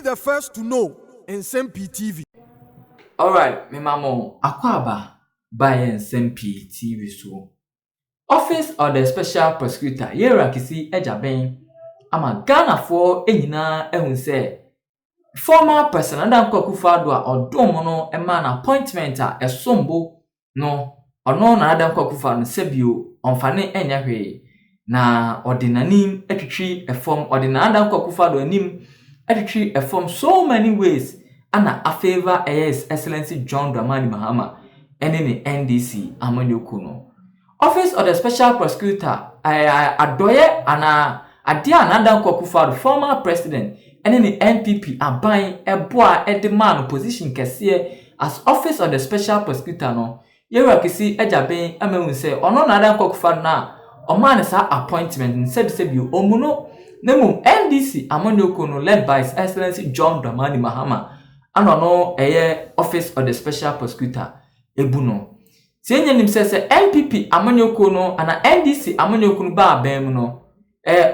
the first to know Nsem-Pii TV. Alright, me mamo, akwaba by Nsem-Pii TV so. Office of the Special Prosecutor, Yera Kissi Agyebeng, ama Ghana for enyina ehun say former President Addo Akufo-Addo odomono a man appointment a esombo no ono na Addo Akufo-Addo sebio onfane enya hwe na ordinanim etwitwi a form ordinary Addo Akufo-Addo anim etwitwi a form so many ways ana a favor His Excellency John Dramani Mahama ene ne NDC amanyoko no. Office of the Special Prosecutor adoye ana adia na Addo Akufo-Addo former president ene ne NPP aban eboa edman position kese as Office of the Special Prosecutor no Yera Kissi Agyebeng amehun say ono na Addo Akufo-Addo na oman sa appointment nsebisebio omuno nemu NDC amanyoko no led by His Excellency John Dramani Mahama ano Office of the Special Prosecutor ebuno Senye nimsese NPP amanyoko no ana NDC amanyoko no ba abem no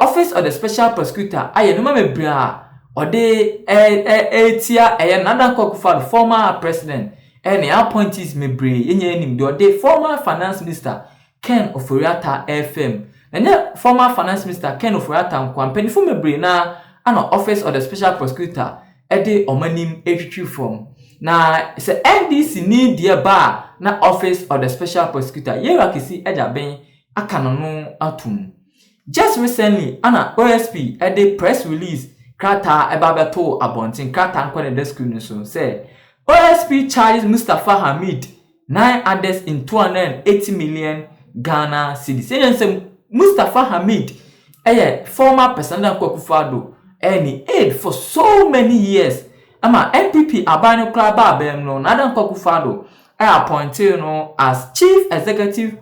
Office of the Special Prosecutor aye no mebra ode etia Addo Akufo-Addo former president any appointees mebre yenye enim de ode former finance minister Ken Oforiatta FM na former finance minister Ken Oforiatta nkwampanyi fu mebre na ana Office of the Special Prosecutor ede omanim etwitwi form na se NDC ni die ba na Office of the Special Prosecutor Yera Kissi Agyebeng akanono atum. Just recently ana OSP ede press release krata ebabeto abontin krata nkwane desk so say OSP charges Mustafa Hamid 9 others in 280 million Ghana cedis. Nsem Mustafa Hamid former President Akufo-Addo any aid for so many years. Ama NPP abano klaba abem no Addo Akufo-Addo appointed no as Chief Executive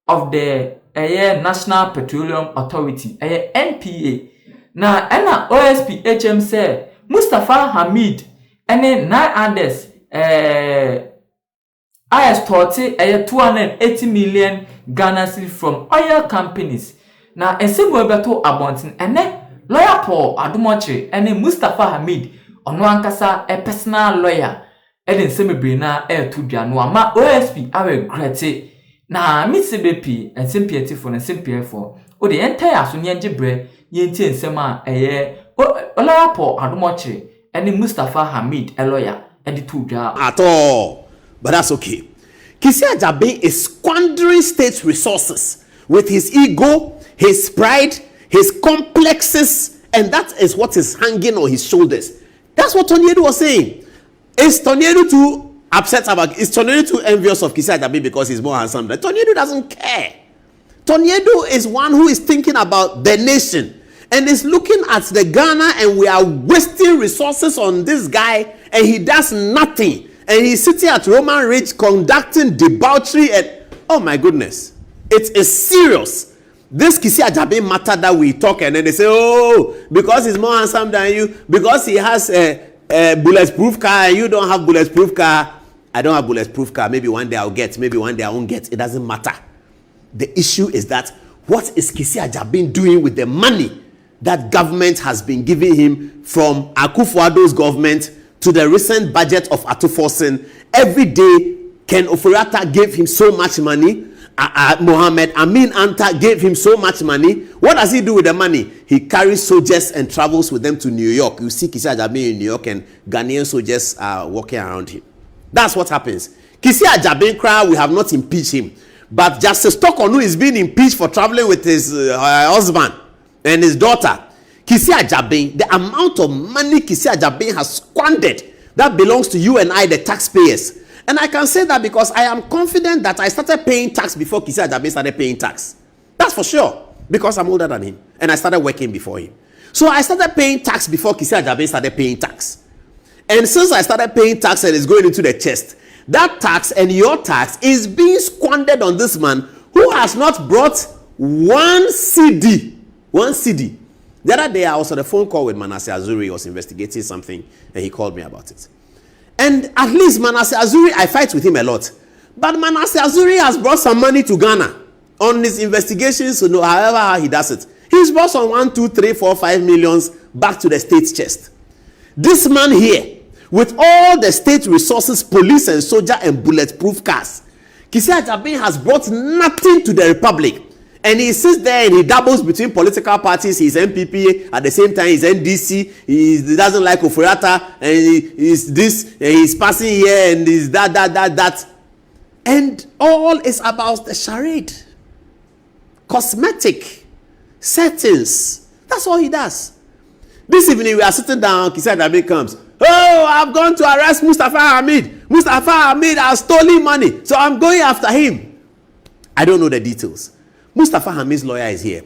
of the National Petroleum Authority NPA. Na OSP HM say Mustafa Hamid ene 9 others IS-30 280 million Ghana cedis from oil companies. Na ensebo beto abontin ene lawyer Paul Adumoche ene Mustafa Hamid ono ankasa personal lawyer ene Nsem-Pii na tudwa no ama OSP regret na Mustapha Nsem-Pii tifo na Nsem-Pii for o de entire aso ne Agyebeng yentie nsem a lawyer Paul Adumoche ene Mustafa Hamid lawyer ede tudwa at all. But that's okay. Kissi Agyebeng is squandering state resources with his ego, his pride, his complexes, and that is what is hanging on his shoulders. That's what Tony Addo was saying. Is Tony Addo too upset about? Is Tony Addo too envious of Kissi Agyebeng because he's more handsome? Tony Addo doesn't care. Tony Addo is one who is thinking about the nation and is looking at the Ghana, and we are wasting resources on this guy, and he does nothing. And he's sitting at Roman Ridge conducting debauchery, and oh my goodness, it is serious. This Kissi Agyebeng matter that we talk, and then they say, oh, because he's more handsome than you, because he has a bulletproof car and you don't have bulletproof car. I don't have bulletproof car. Maybe one day I'll get, maybe one day I won't get. It doesn't matter. The issue is that what is Kissi Agyebeng doing with the money that government has been giving him from Akufo-Addo's government to the recent budget of Atufosin? Every day, Ken Oforiatta gave him so much money. Mohammed Amin Anta gave him so much money. What does he do with the money? He carries soldiers and travels with them to New York. You see Kissi Agyebeng in New York, and Ghanaian soldiers are walking around him. That's what happens. Kissi Agyebeng, we have not impeached him. But Justice Tokonu is being impeached for traveling with his husband and his daughter. Kissi Agyebeng, the amount of money Kissi Agyebeng has squandered, that belongs to you and I, the taxpayers. And I can say that because I am confident that I started paying tax before Kissi Agyebeng started paying tax. That's for sure. Because I'm older than him. And I started working before him. So I started paying tax before Kissi Agyebeng started paying tax. And since I started paying tax and it's going into the chest, that tax and your tax is being squandered on this man who has not brought one CD. One CD. The other day I was on a phone call with Manasseh Azuri. He was investigating something and he called me about it. And at least Manasseh Azuri, I fight with him a lot. But Manasseh Azuri has brought some money to Ghana on his investigations, so however he does it. He's brought some 1, 2, 3, 4, 5 millions back to the state's chest. This man here, with all the state resources, police and soldier and bulletproof cars, Kissi Agyebeng has brought nothing to the republic. And he sits there and he dabbles between political parties. He's NPP, at the same time he's NDC. He doesn't like Oforiatta, and he's this, and he's passing here, and he's that. And all is about the charade. Cosmetic settings. That's all he does. This evening we are sitting down, Kissi Agyebeng comes. Oh, I've gone to arrest Mustapha Hamid. Mustapha Hamid has stolen money, so I'm going after him. I don't know the details. Mustapha Hamid's lawyer is here.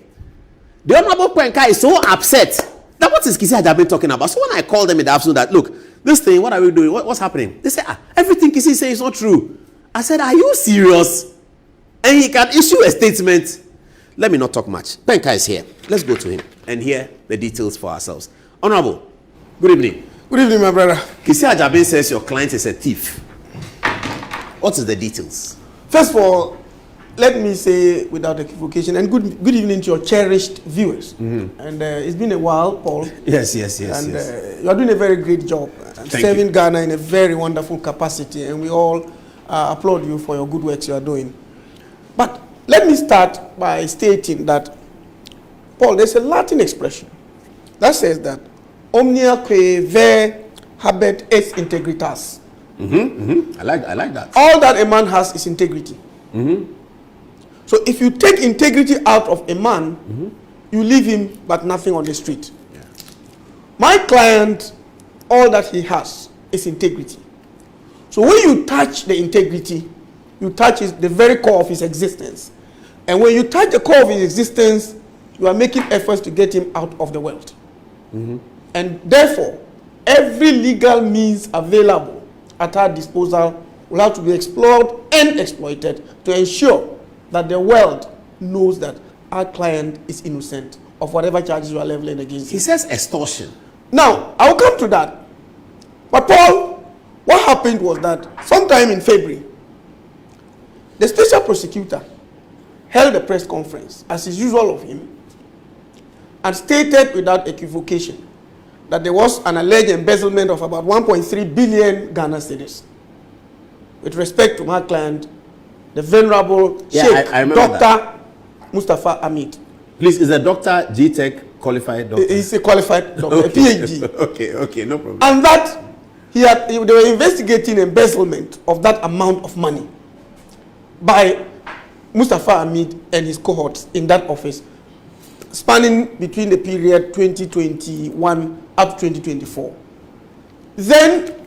The Honorable Kwenka is so upset that what is Kissi Agyebeng talking about? So when I called them in the afternoon that, look, this thing, what are we doing? What's happening? They said, everything Kissi says is not true. I said, are you serious? And he can issue a statement. Let me not talk much. Kwenka is here. Let's go to him and hear the details for ourselves. Honorable, good evening. Good evening, my brother. Kissi Agyebeng says your client is a thief. What is the details? First of all, let me say without equivocation, and good evening to your cherished viewers. And it's been a while, Paul. Yes. And you are doing a very great job, serving Ghana in a very wonderful capacity, and we all applaud you for your good works you are doing. But let me start by stating that, Paul, there's a Latin expression that says that omnia que ver habet est integritas. I like that. All that a man has is integrity. So if you take integrity out of a man, you leave him but nothing on the street. Yeah. My client, all that he has is integrity. So when you touch the integrity, you touch the very core of his existence. And when you touch the core of his existence, you are making efforts to get him out of the world. And therefore, every legal means available at our disposal will have to be explored and exploited to ensure that the world knows that our client is innocent of whatever charges you are leveling against him. He says extortion. Now, I will come to that. But Paul, what happened was that sometime in February, the special prosecutor held a press conference, as is usual of him, and stated without equivocation that there was an alleged embezzlement of about 1.3 billion Ghana cedis with respect to my client, the venerable Sheikh Dr. Mustafa Hamid. Please, is the doctor G-Tech qualified doctor? He's a qualified doctor, a PhD. Okay, no problem. And that they were investigating embezzlement of that amount of money by Mustafa Hamid and his cohorts in that office, spanning between the period 2021 up to 2024. Then,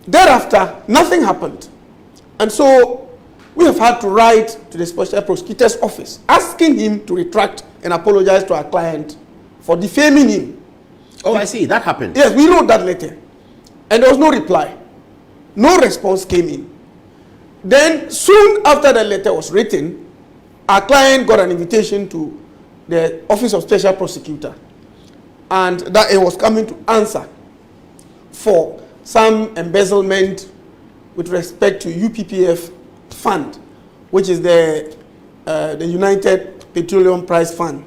thereafter, nothing happened. And so, we have had to write to the special prosecutor's office, asking him to retract and apologize to our client for defaming him. Oh, I see. That happened. Yes, we wrote that letter. And there was no reply. No response came in. Then, soon after the letter was written, our client got an invitation to the Office of Special Prosecutor. And that it was coming to answer for some embezzlement with respect to UPPF fund, which is the United Petroleum Price Fund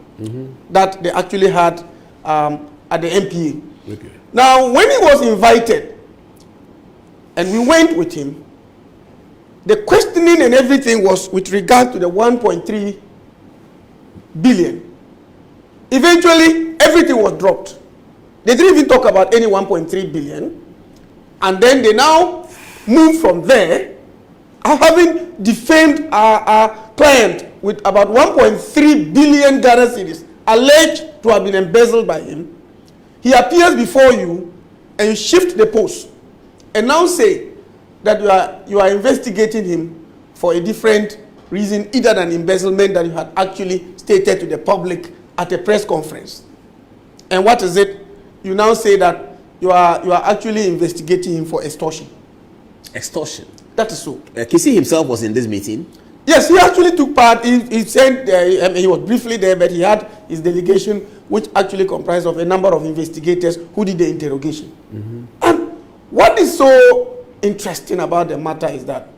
that they actually had at the MPA. Okay. Now, when he was invited and we went with him, the questioning and everything was with regard to the 1.3 billion. Eventually, everything was dropped. They didn't even talk about any 1.3 billion. And then they now moved from there, having defamed our client with about 1.3 billion Ghana cedis alleged to have been embezzled by him. He appears before you and you shift the post and now say that you are investigating him for a different reason other than embezzlement that you had actually stated to the public at a press conference. And what is it? You now say that you are actually investigating him for extortion. Extortion. That is so. Kissi himself was in this meeting. Yes, he actually took part. He said he was briefly there, but he had his delegation, which actually comprised of a number of investigators who did the interrogation. And what is so interesting about the matter is that,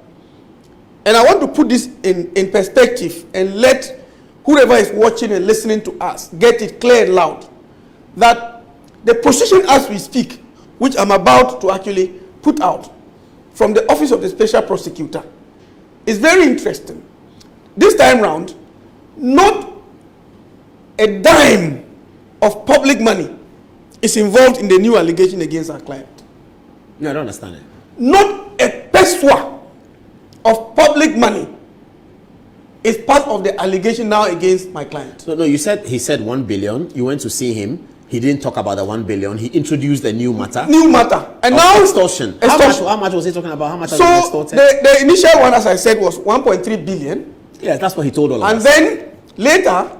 and I want to put this in perspective and let whoever is watching and listening to us get it clear and loud, that the position as we speak which I'm about to actually put out from the Office of the Special Prosecutor, is very interesting. This time round, not a dime of public money is involved in the new allegation against our client. No, I don't understand it. Not a pesewa of public money is part of the allegation now against my client. No, he said 1 billion. You went to see him. He didn't talk about the 1 billion. He introduced the new matter. And now extortion. How much was he talking about? How much has been extorted? The initial one, as I said, was 1.3 billion. Yes, that's what he told all of us. And then later,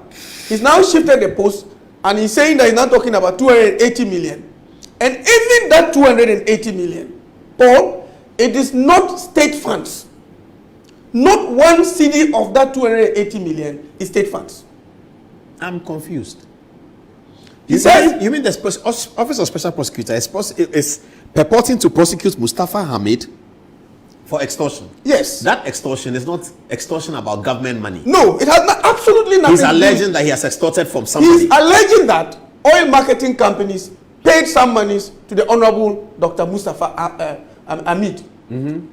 he's now shifted the post and he's saying that he's now talking about 280 million. And even that 280 million, Paul, it is not state funds. Not one cedi of that 280 million is state funds. I'm confused. He says, you mean the Office of Special Prosecutor is purporting to prosecute Mustafa Hamid for extortion? Yes. That extortion is not extortion about government money. No, it has absolutely nothing He's to do. alleging that he has extorted from somebody. He's alleging that oil marketing companies paid some monies to the Honorable Dr. Mustafa Hamid.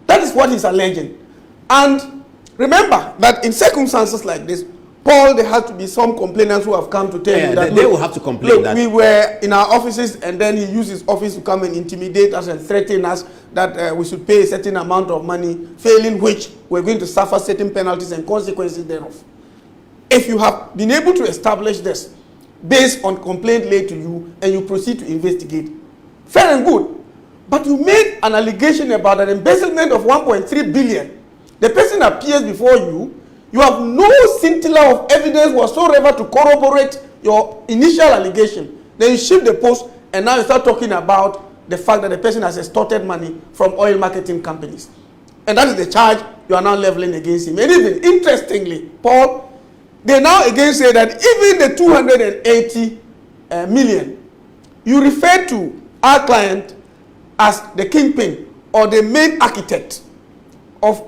That is what he's alleging. And remember that in circumstances like this, Paul, there has to be some complainants who have come to tell you that they will have to complain that we were in our offices and then he used his office to come and intimidate us and threaten us that we should pay a certain amount of money, failing which we're going to suffer certain penalties and consequences thereof. If you have been able to establish this based on complaint laid to you and you proceed to investigate, fair and good. But you made an allegation about an embezzlement of 1.3 billion. The person appears before you. You have no scintilla of evidence whatsoever to corroborate your initial allegation. Then you shift the post and now you start talking about the fact that the person has extorted money from oil marketing companies. And that is the charge you are now leveling against him. And even interestingly, Paul, they now again say that even the 280 million, you refer to our client as the kingpin or the main architect of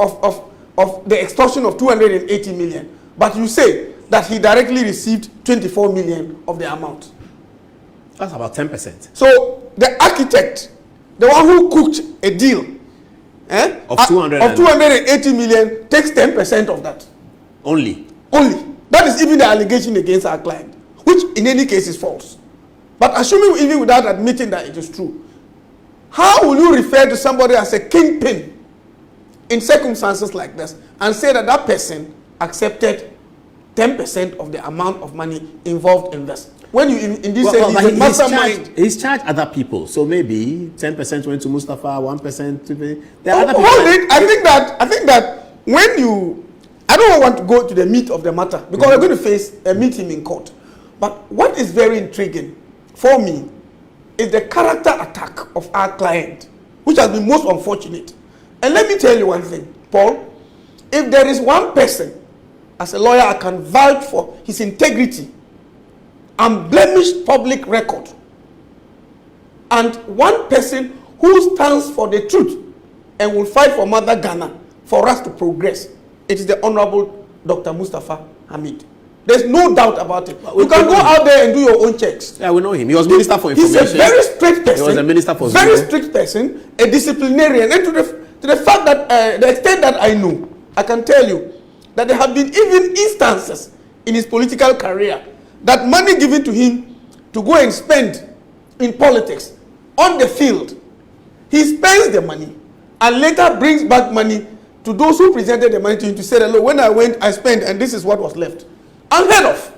the extortion of 280 million. But you say that he directly received 24 million of the amount. That's about 10%. So the architect, the one who cooked a deal of 280 million, takes 10% of that. Only. That is even the allegation against our client, which in any case is false. But assuming even without admitting that it is true, how will you refer to somebody as a kingpin in circumstances like this and say that that person accepted 10% of the amount of money involved in this? When you in this mastermind, he's charged other people, so maybe 10% went to Mustafa, 1% to me. I think that when you, I don't want to go to the meat of the matter because we're going to meet him in court. But what is very intriguing for me is the character attack of our client, which has been most unfortunate. And let me tell you one thing, Paul. If there is one person, as a lawyer, I can vouch for his integrity, unblemished public record, and one person who stands for the truth and will fight for Mother Ghana for us to progress, it is the Honorable Dr. Mustafa Hamid. There's no doubt about it. You can go out there and do your own checks. Yeah, we know him. He was Minister for Information. He's a very strict person. He was a Minister for Very strict person, a disciplinarian. And to the fact that, the extent that I know, I can tell you that there have been even instances in his political career that money given to him to go and spend in politics on the field, he spends the money and later brings back money to those who presented the money to him to say that, look, when I went, I spent and this is what was left. Unheard of.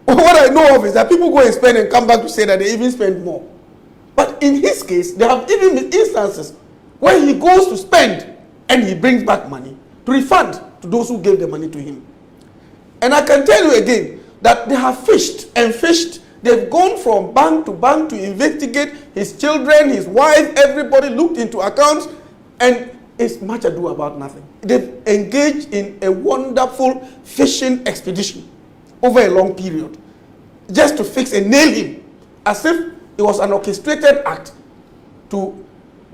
What I know of is that people go and spend and come back to say that they even spend more. But in his case, there have even been instances where he goes to spend and he brings back money to refund to those who gave the money to him. And I can tell you again that they have fished and fished. They've gone from bank to investigate his children, his wife, everybody looked into accounts, and it's much ado about nothing. They've engaged in a wonderful fishing expedition over a long period just to fix and nail him as if it was an orchestrated act to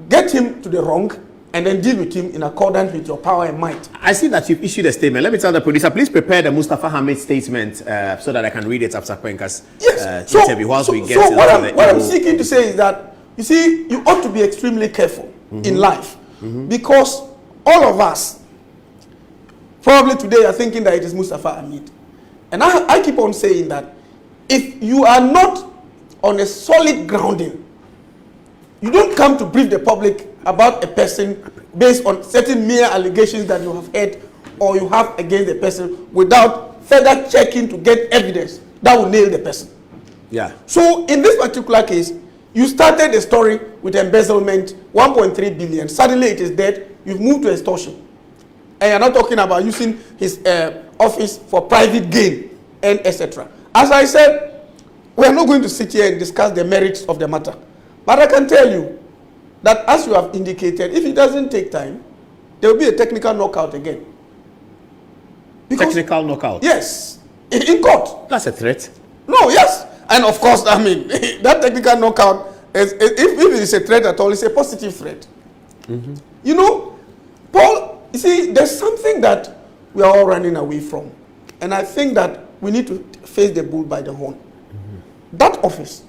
get him to the wrong and then deal with him in accordance with your power and might. I see that you've issued a statement. Let me tell the producer, please prepare the Mustafa Hamid statement so that I can read it after Kwenka's interview whilst we get what I'm seeking to say is that You see, you ought to be extremely careful in life because all of us, probably today, are thinking that it is Mustafa Hamid. And I keep on saying that if you are not on a solid grounding, you don't come to brief the public about a person based on certain mere allegations that you have heard or you have against the person without further checking to get evidence that will nail the person. Yeah. So in this particular case, you started the story with embezzlement, 1.3 billion. Suddenly it is dead. You've moved to extortion. And you're not talking about using his office for private gain and etc. As I said, we are not going to sit here and discuss the merits of the matter. But I can tell you that as you have indicated, if it doesn't take time, there will be a technical knockout again. Because, Technical knockout. yes, in court. That's a threat. No, yes. And of course, I mean, that technical knockout, if it is a threat at all, it's a positive threat. You know, Paul, you see, there's something that we are all running away from. And I think that we need to face the bull by the horn. That office,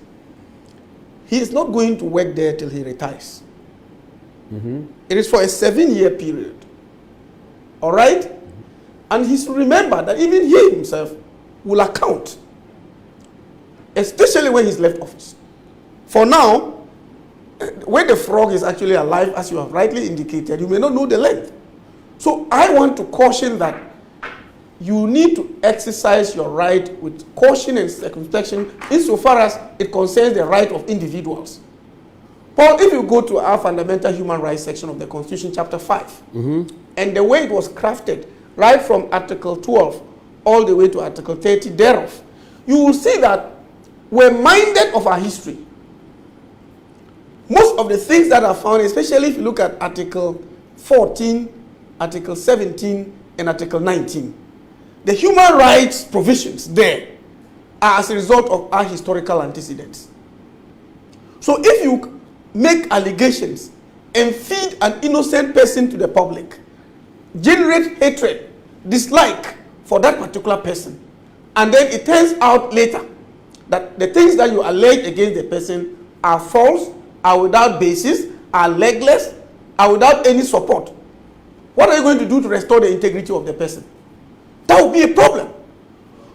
he is not going to work there till he retires. It is for a 7-year period. All right? And he's to remember that even he himself will account, especially when he's left office. For now, when the frog is actually alive, as you have rightly indicated, you may not know the length. So I want to caution that you need to exercise your right with caution and circumspection insofar as it concerns the right of individuals. Paul, if you go to our fundamental human rights section of the Constitution, chapter 5, and the way it was crafted, right from Article 12 all the way to Article 30 thereof, you will see that we're minded of our history. Most of the things that are found, especially if you look at Article 14, Article 17, and Article 19, the human rights provisions there are as a result of our historical antecedents. So if you make allegations and feed an innocent person to the public, generate hatred, dislike for that particular person, and then it turns out later that the things that you allege against the person are false, are without basis, are legless, are without any support, what are you going to do to restore the integrity of the person? That would be a problem.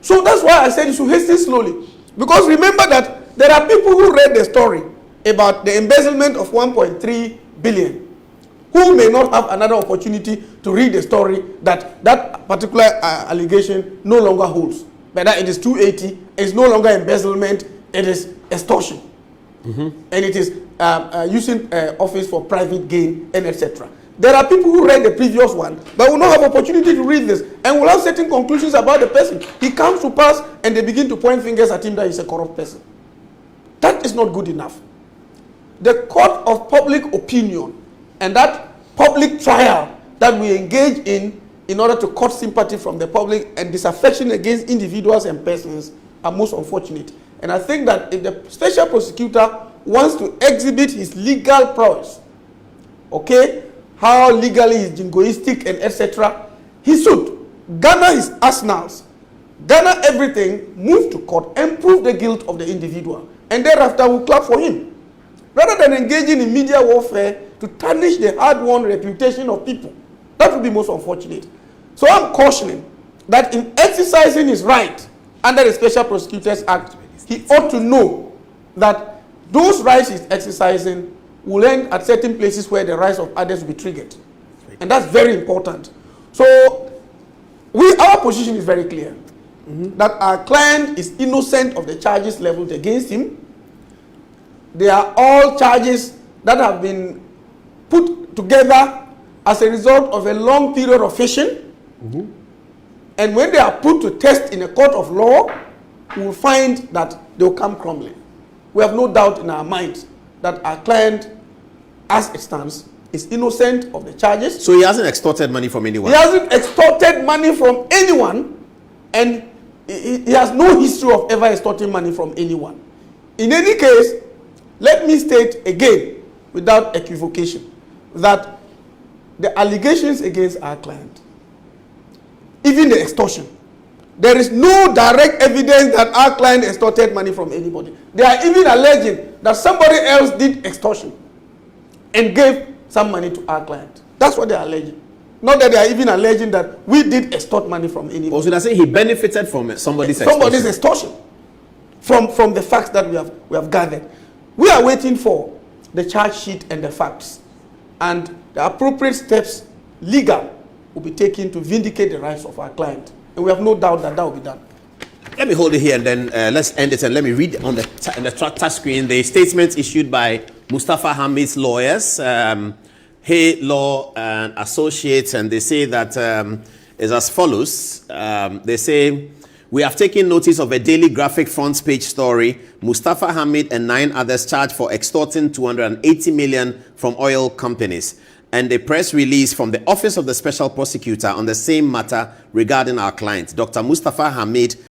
So that's why I said you should hasten slowly. Because remember that there are people who read the story about the embezzlement of 1.3 billion who may not have another opportunity to read the story that that particular allegation no longer holds. But that it is 280, it's no longer embezzlement, it is extortion. And it is using office for private gain and etc. There are people who read the previous one but will not have opportunity to read this and will have certain conclusions about the person. He comes to pass and they begin to point fingers at him that he's a corrupt person. That is not good enough. The court of public opinion and that public trial that we engage in order to court sympathy from the public and disaffection against individuals and persons are most unfortunate. And I think that if the special prosecutor wants to exhibit his legal prowess, okay, how legally is jingoistic and etc., he should garner his arsenals, garner everything, move to court and prove the guilt of the individual. And thereafter we'll clap for him. Rather than engaging in media warfare to tarnish the hard-won reputation of people. That would be most unfortunate. So I'm cautioning that in exercising his right under the Special Prosecutors Act, he ought to know that those rights he's exercising will end at certain places where the rights of others will be triggered. And that's very important. So our position is very clear. That our client is innocent of the charges leveled against him. They are all charges that have been put together as a result of a long period of fishing. And when they are put to test in a court of law, we will find that they will come crumbling. We have no doubt in our minds that our client, as it stands, is innocent of the charges. So he hasn't extorted money from anyone? He hasn't extorted money from anyone, and he has no history of ever extorting money from anyone. In any case, let me state again, without equivocation, that the allegations against our client, even the extortion, There is no direct evidence that our client extorted money from anybody. They are even alleging that somebody else did extortion and gave some money to our client. That's what they are alleging. Not that they are even alleging that we did extort money from anybody. Also, they say he benefited from somebody's extortion. From the facts that we have gathered. We are waiting for the charge sheet and the facts. And the appropriate steps, legal, will be taken to vindicate the rights of our client. And we have no doubt that that will be done. Let me hold it here and then let's end it, and let me read on the touch screen the statements issued by Mustafa Hamid's lawyers, Hay Law and Associates, and they say that is as follows. They say, we have taken notice of a daily graphic front page story. Mustafa Hamid and 9 others charged for extorting 280 million from oil companies, and a press release from the Office of the Special Prosecutor on the same matter regarding our client, Dr. Mustafa Hamid,